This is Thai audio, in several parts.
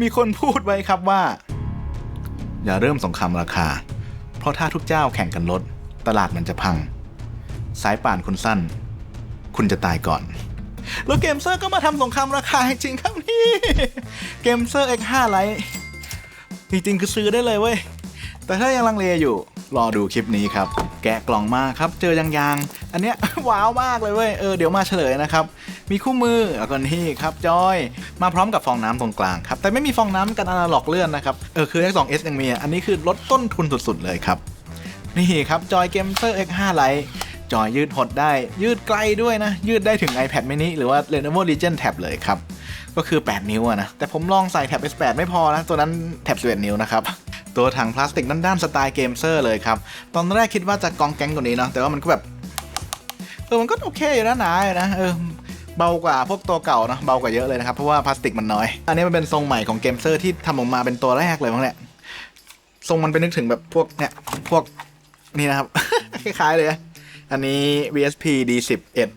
มีคนพูดไว้ครับว่าอย่าเริ่มสงครามราคาเพราะถ้าทุกเจ้าแข่งกันลดตลาดมันจะพังสายป่านคุณสั้นคุณจะตายก่อนแล้วเกมเซอร์ก็มาทำสงครามราคาจริงครับนี่เกมเซอร์ X5 Lite จริงๆคือซื้อได้เลยเว้ยแต่ถ้ายังลังเลอยู่รอดูคลิปนี้ครับแกะกล่องมาครับเจอยางๆอันเนี้ย ว้าวมากเลยเว้ยเดี๋ยวมาเฉลยนะครับมีคู่มือแล้วก็นี่ครับจอยมาพร้อมกับฟองน้ำตรงกลางครับแต่ไม่มีฟองน้ำกันอนาล็อกเลื่อนนะครับคือ X2S ยังมีอันนี้คือลดต้นทุนสุดๆเลยครับนี่ครับจอยเกมเซอร์ X5 Lite จอยยืดหดได้ยืดไกลด้วยนะยืดได้ถึง iPad mini หรือว่า Lenovo Legion Tab เลยครับก็คือ8นิ้วนะแต่ผมลองใส่แท็บ S8 ไม่พอนะตัวนั้นแท็บ11นิ้วนะครับตัวถังพลาสติกด้านๆสไตล์เกมเซอร์เลยครับตอนแรกคิดว่าจะกองแก๊งกว่านี้เนาะแต่ว่ามันก็แบบมันก็โอเคอยู่นะหนาอยู่นะเบากว่าพวกตัวเก่านะเบากว่าเยอะเลยนะครับเพราะว่าพลาสติกมันน้อยอันนี้มันเป็นทรงใหม่ของเกมเซอร์ที่ทำออกมาเป็นตัวแรกเลยมั้งเนี่ยทรงมันเป็นนึกถึงแบบพวกเนี่ยพวกนี่นะครับ คล้ายๆเลยอันนี้ BSP D11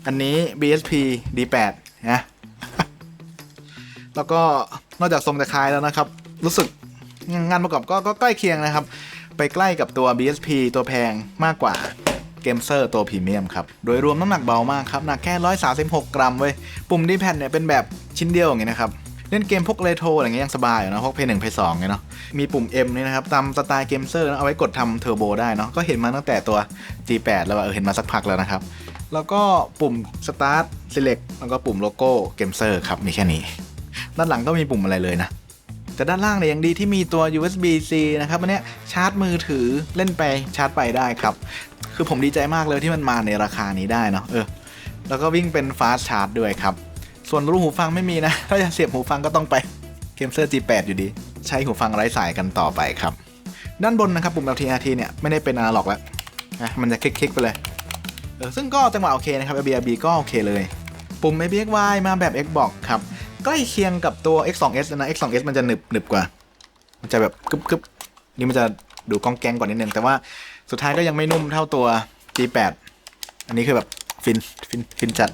อันนี้ BSP D8 นะ แล้วก็นอกจากทรงจะคล้ายแล้วนะครับรู้สึกงานประกอบก็ใกล้เคียงนะครับไปใกล้กับตัว BSP ตัวแพงมากกว่าเกมเซอร์ตัวพรีเมียมครับโดยรวมน้ำหนักเบามากครับหนักแค่136 กรัมเว้ยปุ่มดีแพดเนี่ยเป็นแบบชิ้นเดียวอย่างเงี้ยนะครับเล่นเกมพวกเรโทรอะไรเงี้ยยังสบายอยู่นะพวก Play 1 Play 2เงี้ยเนาะมีปุ่ม M นี่นะครับตามสไตล์เกมเซอร์เอาไว้กดทำเทอร์โบได้เนาะก็เห็นมาตั้งแต่ตัว G8 แล้วเห็นมาสักพักแล้วนะครับแล้วก็ปุ่ม Start Select แล้วก็ปุ่มโลโก้เกมเซอร์ครับมีแค่นี้ด้านหลังก็มีปุ่มอะไรเลยนะแต่ด้านล่างเนี่ยยังดีที่มีตัว USB-C นะครับอันเนี้ยชาร์จมือถือเล่นไปชาร์จไปได้ครับคือผมดีใจมากเลยที่มันมาในราคานี้ได้เนาะแล้วก็วิ่งเป็น Fast Charge ด้วยครับส่วนรูหูฟังไม่มีนะถ้าจะเสียบหูฟังก็ต้องไปเกมเซอร์ G8 อยู่ดีใช้หูฟังไร้สายกันต่อไปครับด้านบนนะครับปุ่ม LTRT เนี่ยไม่ได้เป็นอนาล็อกแล้วนะมันจะคลิกๆไปเลยซึ่งก็จังหวะโอเคนะครับ ABRB ก็โอเคเลยปุ่ม ABXY มาแบบ Xbox ครับใกล้เคียงกับตัว X2S นะ X2S มันจะหนึบกว่ามันจะแบบกึบนี่มันจะดูกองแกงกว่านิดนึงแต่ว่าสุดท้ายก็ยังไม่นุ่มเท่าตัว G8 อันนี้คือแบบฟินจัด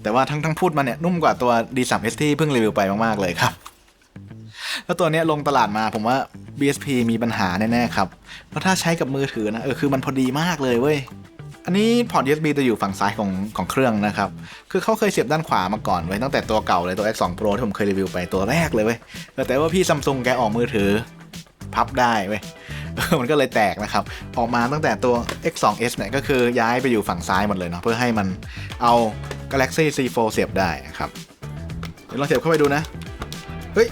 แต่ว่าทั้งพูดมาเนี่ยนุ่มกว่าตัว D3S ที่เพิ่งรีวิวไปมากๆเลยครับแล้วตัวนี้ลงตลาดมาผมว่า BSP มีปัญหาแน่ๆครับเพราะถ้าใช้กับมือถือนะคือมันพอดีมากเลยเว้ยอันนี้พอร์ต USB จะอยู่ฝั่งซ้ายของเครื่องนะครับคือเขาเคยเสียบด้านขวามาก่อนไว้ตั้งแต่ตัวเก่าเลยตัว X2 Pro ที่ผมเคยรีวิวไปตัวแรกเลยเว้ยแต่ว่าพี่ Samsung แกออกมือถือพับได้เว้ยมันก็เลยแตกนะครับออกมาตั้งแต่ตัว X2S เนี่ยก็คือย้ายไปอยู่ฝั่งซ้ายหมดเลยเนาะเพื่อให้มันเอา Galaxy C4 เสียบได้ครับเดี๋ยวลองเสียบเข้าไปดูนะเฮ้ย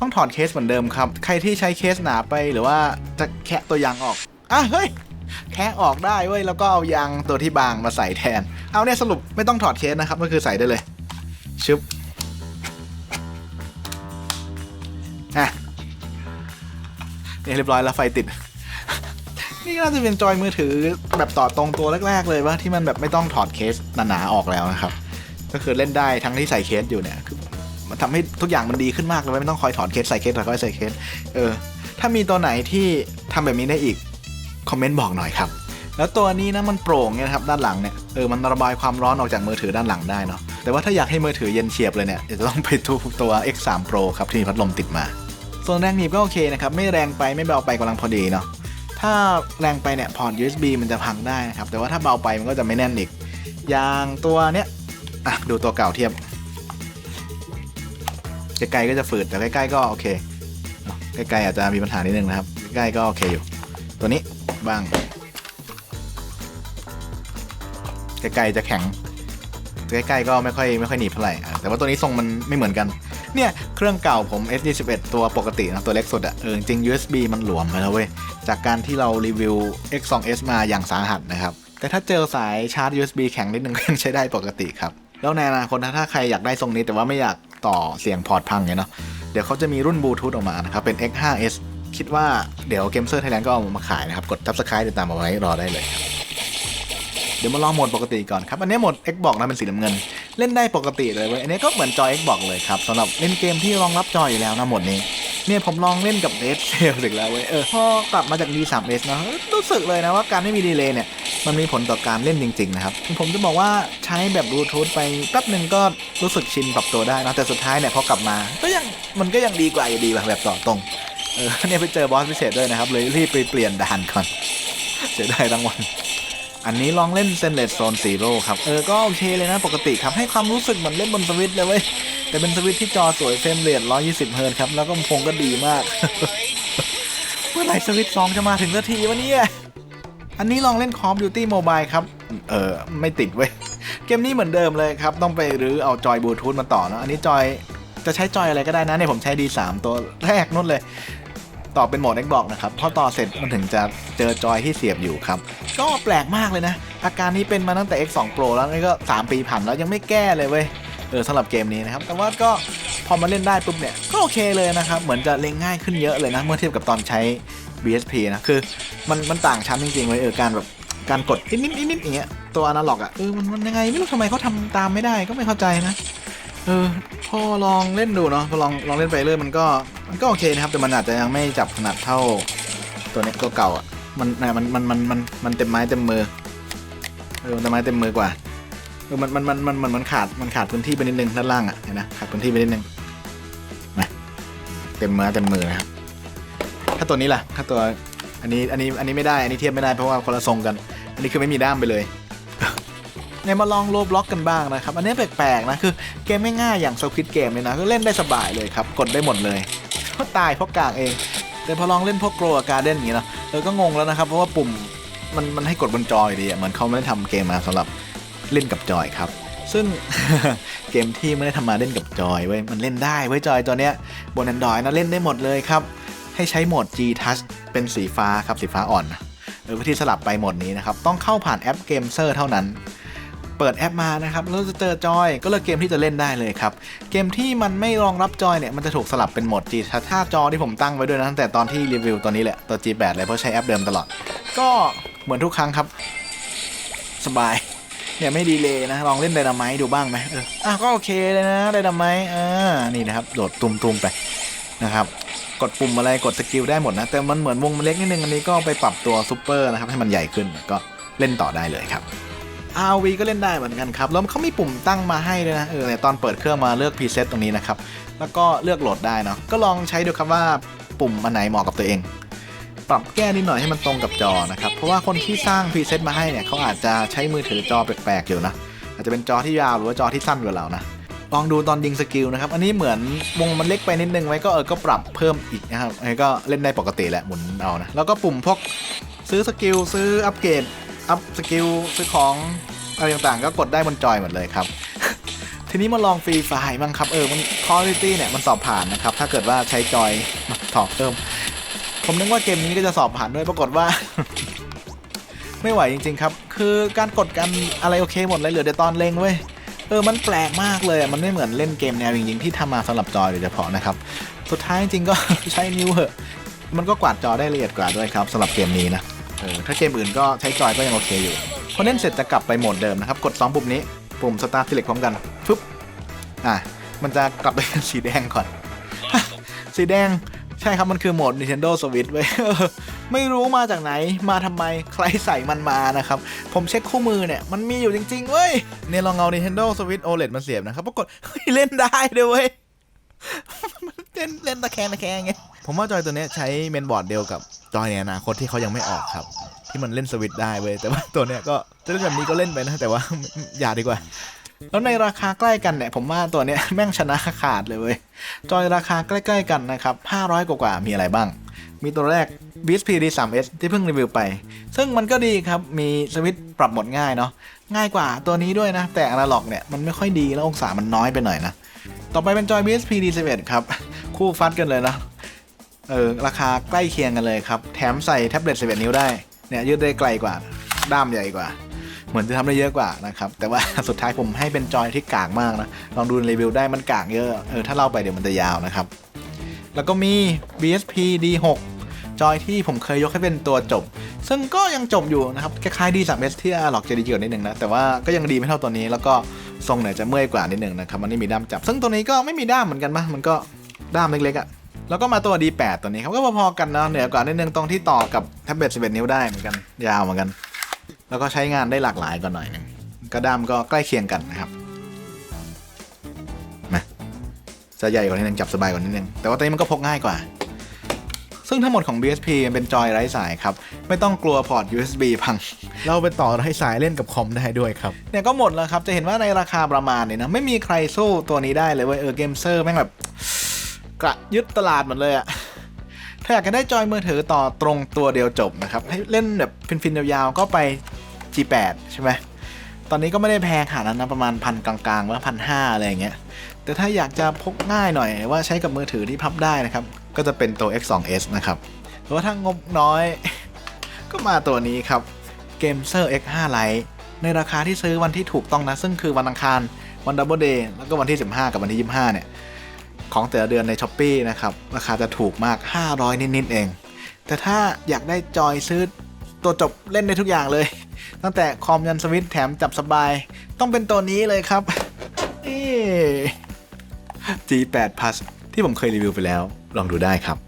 ต้องถอดเคสเหมือนเดิมครับใครที่ใช้เคสหนาไปหรือว่าจะแคะตัวยางออกเฮ้ยแคะออกได้เว้ยแล้วก็เอายางตัวที่บางมาใส่แทนเอาเนี่ยสรุปไม่ต้องถอดเคสนะครับก็คือใส่ได้เลยชึบนี่เรียบร้อยแล้วไฟติด นี่น่าจะเป็นจอยมือถือแบบต่อตรงตัวแรกๆเลยว่าที่มันแบบไม่ต้องถอดเคสหนาๆออกแล้วนะครับก็คือเล่นได้ทั้งที่ใส่เคสอยู่เนี่ยคือมันทำให้ทุกอย่างมันดีขึ้นมากเลยไม่ต้องคอยถอดเคสใส่เคสแล้วก็ใส่เคสถ้ามีตัวไหนที่ทำแบบนี้ได้อีกคอมเมนต์บอกหน่อยครับแล้วตัวนี้นะมันโปร่งเนี่ยครับด้านหลังเนี่ยมันระบายความร้อนออกจากมือถือด้านหลังได้เนาะแต่ว่าถ้าอยากให้มือถือเย็นเฉียบเลยเนี่ยจะต้องไปดูตัว X3 Pro ครับที่มีพัดลมติดมาส่วนแรงหนีบก็โอเคนะครับไม่แรงไปไม่เบาไปกำลังพอดีเนาะถ้าแรงไปเนี่ยพอร์ต USB มันจะพังได้นะครับแต่ว่าถ้าเบาไปมันก็จะไม่แน่นอีกอย่างตัวเนี้ยดูตัวเก่าเทียบไกลๆก็จะฝืดแต่ใกล้ๆก็โอเคใกล้ๆอาจจะมีปัญหานิดนึงนะครับใกล้ๆก็โอเคอยู่ตัวนี้บ้างใกล้ๆจะแข็งใกล้ๆก็ไม่ค่อยหนีบเท่าไหร่แต่ว่าตัวนี้ทรงมันไม่เหมือนกันเนี่ยเครื่องเก่าผม S21 ตัวปกตินะตัวเล็กสุดจริง USB มันหลวมไปแล้วเว้ยจากการที่เรารีวิว X2S มาอย่างสาหัสนะครับแต่ถ้าเจอสายชาร์จ USB แข็งนิดนึงก็ยังใช้ได้ปกติครับแล้วในอนาคตถ้าใครอยากได้ทรงนี้แต่ว่าไม่อยากต่อเสียงพอร์ตพังเนาะเดี๋ยวเขาจะมีรุ่นบลูทูธออกมานะครับเป็น X5S คิดว่าเดี๋ยว Gamer Thailand ก็เอามาขายนะครับกด Subscribe ติดตามเอาไว้รอได้เลยเดี๋ยวมาลองโหมดปกติก่อนครับอันนี้โหมด Xbox นะเป็นสีน้ำเงินเล่นได้ปกติเลยเว้ยอันนี้ก็เหมือนจอย Xbox เลยครับสำหรับเล่นเกมที่รองรับจอยอยู่แล้วนะโหมดนี้เนี่ยผมลองเล่นกับ Dead Cells อีกแล้วเว้ยพอกลับมาจาก D3S นะรู้สึกเลยนะว่าการไม่มีดีเลย์เนี่ย มันมีผลต่อการเล่นจริงๆนะครับผมจะบอกว่าใช้แบบบลูทูธไปแป๊บหนึ่งก็รู้สึกชินปรับตัวได้นะแต่สุดท้ายเนี่ยพอกลับมาก็ยังมันก็ยังดีกว่าอยู่ดีแบบต่อตรงเนี่ยไปเจอบอสพิเศษด้วยนะครับเลยรีบไปเปลี่ยนด่านก่อนเสียดายรางวัลอันนี้ลองเล่นเซนเลสโซนซีโร่ครับก็โอเคเลยนะปกติครับให้ความรู้สึกเหมือนเล่นบนสวิตช์เลยเว้ยแต่เป็นสวิตช์ที่จอสวยเฟรมเรท120 เฮิร์ตซ์ครับแล้วก็ลำโพงก็ดีมาก เมื่อไหร่สวิตช์2จะมาถึงสักทีวะเนี่ยอันนี้ลองเล่น Call of Duty Mobile ครับไม่ติดเว้ยเกมนี้เหมือนเดิมเลยครับต้องไปรื้อเอาจอยบลูทูธมาต่อนะอันนี้จอยจะใช้จอยอะไรก็ได้นะเนี่ยผมใช้ D3 ตัวแรกนู่นเลยต่อเป็นโหมด Xbox นะครับพอต่อเสร็จมันถึงจะเจอจอยที่เสียบอยู่ครับก็แปลกมากเลยนะอาการนี้เป็นมาตั้งแต่ X2 Pro แล้วนี่ก็3 ปีผ่านแล้วยังไม่แก้เลยเว้ยสำหรับเกมนี้นะครับแต่ว่าก็พอมาเล่นได้ปุ๊บเนี่ยก็โอเคเลยนะครับเหมือนจะเล่นง่ายขึ้นเยอะเลยนะเมื่อเทียบกับตอนใช้ BSP นะคือมันต่างชั้นจริงๆเลยการแบบการกดนิดอย่างเงี้ยตัวอนาล็อกมันยังไงไม่รู้ทำไมเขาทำตามไม่ได้ก็ไม่เข้าใจนะพอลองเล่นดูเนาะพอลองเล่นไปเรื่อยมันก็โอเคนะครับแต่มันอาจจะยังไม่จับขนาดเท่าตัวนี้ตัวเก่ามันเต็มไม้เต็มมือเต็มไม้เต็มมือกว่ามันขาดพื้นที่ไปนิดนึงด้านล่างเห็นนะขาดพื้นที่ไปนิดนึงนะเต็มมือนะครับถ้าตัวนี้ล่ะถ้าตัวอันนี้ไม่ได้อันนี้เทียบไม่ได้เพราะว่าคนละทรงกันอันนี้คือไม่มีด้ามไปเลยเนี่ยมาลองโลบล็อกกันบ้างนะครับอันนี้แปลกๆนะคือเกมง่ายๆอย่าง Squid Game เลยนะก็เล่นได้สบายเลยครับกดได้หมดเลยก็ตายเพราะกากเองแต่พอลองเล่นพวกโกลการ์เด้นอย่างนี้นะก็งงแล้วนะครับเพราะว่าปุ่มมันให้กดบนจอยดีเหมือนเขาไม่ได้ทำเกมมาสำหรับเล่นกับจอยครับซึ่ง เกมที่ไม่ได้ทำมาเล่นกับจอยเว้ยมันเล่นได้เว้ยจอยตัวเนี้ยบน Android นะเล่นได้หมดเลยครับให้ใช้โหมด G Touch เป็นสีฟ้าครับสีฟ้าอ่อนวิธีสลับไปโหมดนี้นะครับต้องเข้าผ่านแอปเกมเซอร์เท่านั้นเปิดแอปมานะครับแล้วจะเจอจอยก็เลือกเกมที่จะเล่นได้เลยครับเกมที่มันไม่รองรับจอยเนี่ยมันจะถูกสลับเป็นโหมด G ถ้าจอที่ผมตั้งไว้ด้วยนะตั้งแต่ตอนที่รีวิวตัวนี้แหละตัว G8 เลยเพราะใช้แอปเดิมตลอดก็เหมือนทุกครั้งครับสบายเนี่ยไม่ดีเลยนะลองเล่นไดนาไมต์ดูบ้างไหมก็โอเคเลยนะไดนาไมต์นี่นะครับโดดตุ่มไปนะครับกดปุ่มอะไรกดสกิลได้หมดนะแต่มันเหมือนวงมันเล็กนิดนึงอันนี้ก็ไปปรับตัวซูเปอร์นะครับให้มันใหญ่ขึ้นก็เล่นต่อได้เลยครับ RV ก็เล่นได้เหมือนกันครับแล้วเขามีปุ่มตั้งมาให้ด้วยนะในตอนเปิดเครื่องมาเลือก preset ตรงนี้นะครับแล้วก็เลือกโหลดได้เนาะก็ลองใช้ดูครับว่าปุ่มอันไหนเหมาะกับตัวเองปรับแก้นิดหน่อยให้มันตรงกับจอนะครับเพราะว่าคนที่สร้าง preset มาให้เนี่ยเขาอาจจะใช้มือถือจอแปลกๆอยู่นะอาจจะเป็นจอที่ยาวหรือว่าจอที่สั้นกว่าเรานะลองดูตอนยิงสกิลนะครับอันนี้เหมือนวงมันเล็กไปนิดนึงไว้ก็ปรับเพิ่มอีกนะครับก็เล่นได้ปกติแหละหมุนเอานะแล้วก็ปุ่มพวกซื้อสกิลซื้ออัปเกรดอัพสกิลซื้อของอะไรต่างๆก็กดได้บนจอยหมดเลยครับ ทีนี้มาลองฟรีไฟล์บ้างครับมัน Quality เนี่ยมันสอบผ่านนะครับถ้าเกิดว่าใช้จอยถอดเพิ่มผมนึกว่าเกมนี้ก็จะสอบผ่านด้วยปรากฏว่า ไม่ไหวจริงๆครับคือการกดกันอะไรโอเคหมดเลยเหลือแต่ตอนเล็งเว้ยมันแปลกมากเลยมันไม่เหมือนเล่นเกมแนวจริงๆที่ทำมาสำหรับจอยโดยเฉพาะนะครับสุดท้ายจริงๆก็ ใช้นิ้วเหอะมันก็กวาดจอได้ละเอียดกว่าด้วยครับสำหรับเกมนี้นะถ้าเกมอื่นก็ใช้จอยก็ยังโอเคอยู่พอเล่นเสร็จจะกลับไปโหมดเดิมนะครับกด2ปุ่มนี้ปุ่ม Start Select พร้อมกันฟึบมันจะกลับไปเป็นสีแดงก่อน สีแดงใช่ครับมันคือโหมด Nintendo Switch เว้ย ไม่รู้มาจากไหนมาทำไมใครใส่มันมานะครับผมเช็คคู่มือเนี่ยมันมีอยู่จริงๆเว้ยเนี่ยลองเอา Nintendo Switch OLED มาเสียบนะครับปรากฏเล่นได้ด้วยเว้ย มันเล่นตะแคงไงผมว่าจอยตัวนี้ใช้เมนบอร์ดเดียวกับจอยในอนาคตที่เขายังไม่ออกครับที่มันเล่นสวิตช์ได้เว้ยแต่ว่าตัวเนี้ยก็จะเล่นแบบนี้ก็เล่นไปนะแต่ว่าอย่าดีกว่าแล้วในราคาใกล้กันเนี่ยผมว่าตัวเนี้ยแม่งชนะขาดเลยเว้ยจอยราคาใกล้ๆกันนะครับ500กว่ามีอะไรบ้างมีตัวแรก BSP D3S ที่เพิ่งรีวิวไปซึ่งมันก็ดีครับมีสวิตช์ปรับโหมดง่ายเนาะง่ายกว่าตัวนี้ด้วยนะแต่อนาล็อกเนี่ยมันไม่ค่อยดีแล้วองศามันน้อยไปหน่อยนะต่อไปเป็นจอย BSP D11 ครับคู่ฟัดกันเลยนะราคาใกล้เคียงกันเลยครับแถมใส่แท็บเล็ต11 นิ้วได้เนี่ยยืดได้ไกลกว่าด้ามใหญ่กว่าเหมือนจะทำได้เยอะกว่านะครับแต่ว่าสุดท้ายผมให้เป็นจอยที่กากมากนะลองดูรีวิวได้มันกากเยอะถ้าเล่าไปเดี๋ยวมันจะยาวนะครับแล้วก็มี BSP D6 จอยที่ผมเคยยกให้เป็นตัวจบซึ่งก็ยังจบอยู่นะครับคล้ายๆ D3S ที่หลอกจะดีเกินนิดนึงนะแต่ว่าก็ยังดีไม่เท่าตัวนี้แล้วก็ทรงเนี่ยจะเมื่อยกว่านิดนึงนะครับมันไม่มีด้ามจับซึ่งตัวนี้ก็ไม่มีด้ามเหมือนกันมันก็ด้ามเล็กๆแล้วก็มาตัว D8 ตัวนี้ครับก็พอๆกันนะเหนือกว่านิดนึงตรงที่ต่อกับแท็บเล็ต11 นิ้วได้เหมือนกันยาวเหมือนกัน แล้วก็ใช้งานได้หลากหลายกว่าหน่อยหนึงกระด้ามก็ใกล้เคียงกันนะครับนะจะใหญ่กว่านิดนึงจับสบายกว่านิดนึงแต่ว่าตัวนี้มันก็พกง่ายกว่าซึ่งทั้งหมดของ BSP เป็นจอยไร้สายครับไม่ต้องกลัวพอร์ต USB พังเราไปต่อไร้สายเล่นกับคอมได้ด้วยครับเนี่ยก็หมดแล้วครับจะเห็นว่าในราคาประมาณนี้นะไม่มีใครสู้ตัวนี้ได้เลยเว้ยเกมเซอร์แม่งแบบกระยึดตลาดหมดเลยอะถ้าอยากจะได้จอยมือถือต่อตรงตัวเดียวจบนะครับให้เล่นแบบฟินๆยาวๆก็ไป G8 ใช่ไหมตอนนี้ก็ไม่ได้แพงขนาดนั้นนะประมาณพันกลางๆว่า1,500อะไรอย่างเงี้ยแต่ถ้าอยากจะพกง่ายหน่อยว่าใช้กับมือถือที่พับได้นะครับก็จะเป็นตัว X2S นะครับหรือว่าถ้างบน้อยก็มาตัวนี้ครับ Gamer X5 Lite ในราคาที่ซื้อวันที่ถูกต้องนะซึ่งคือวันอังคารวัน Double Day แล้วก็วันที่15กับวันที่25เนี่ยของแต่ละเดือนใน Shopee นะครับราคาจะถูกมาก500นิดๆเองแต่ถ้าอยากได้จอยซื้อตัวจบเล่นได้ทุกอย่างเลยตั้งแต่คอมยันสวิตช์แถมจับสบายต้องเป็นตัวนี้เลยครับG8 Plus ที่ผมเคยรีวิวไปแล้วลองดูได้ครับ